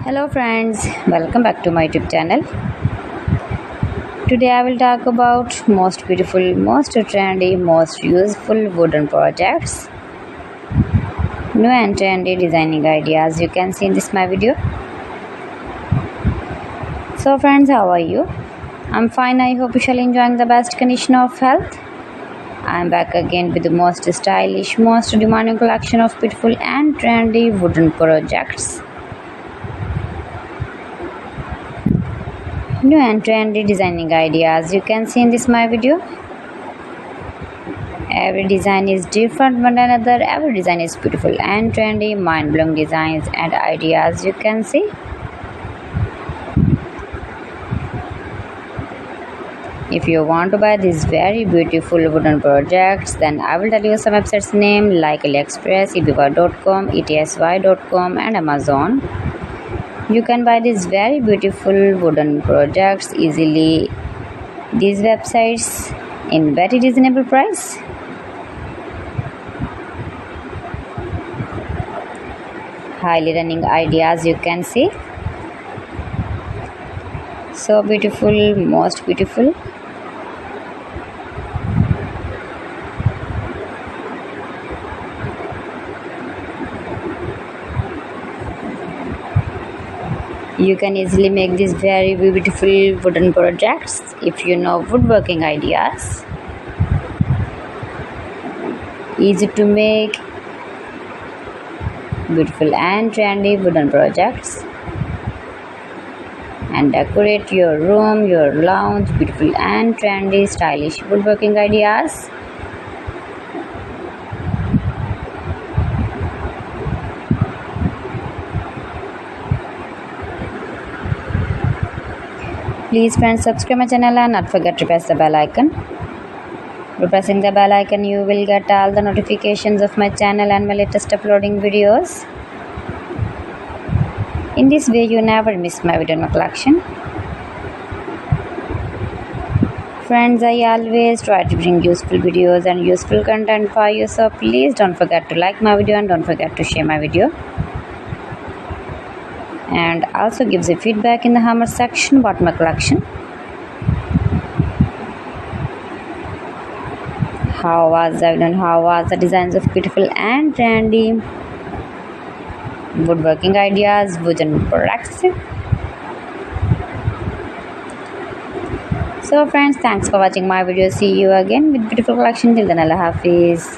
Hello friends, welcome back to my YouTube channel. Today I will talk about most beautiful, most trendy, most useful wooden projects. New and trendy designing ideas you can see in this my video. So friends, how are you? I'm fine. I hope you shall enjoying the best condition of health. I'm back again with the most stylish, most demanding collection of beautiful and trendy wooden projects. New and trendy designing ideas you can see in this my video. Every design is different one another. Every design is beautiful and trendy, mind-blowing designs and ideas you can see. If you want to buy these very beautiful wooden projects, then I will tell you some websites name like AliExpress, eBay.com, etsy.com and Amazon. You can buy these very beautiful wooden projects easily. These websites in very reasonable price. Highly running ideas you can see. So beautiful, most beautiful. You can easily make these very beautiful wooden projects if you know woodworking ideas. Easy to make beautiful and trendy wooden projects and decorate your room, your lounge, beautiful and trendy stylish woodworking ideas. Please friends, subscribe my channel and not forget to press the bell icon. By pressing the bell icon, you will get all the notifications of my channel and my latest uploading videos. In this way, you never miss my video in my collection. Friends, I always try to bring useful videos and useful content for you, so please don't forget to like my video and don't forget to share my video. And also gives a feedback in the comment section about my collection. How was I done? How was the designs of beautiful and trendy woodworking ideas, wooden products? So friends, thanks for watching my video. See you again with beautiful collection. Till then, Allah Hafiz.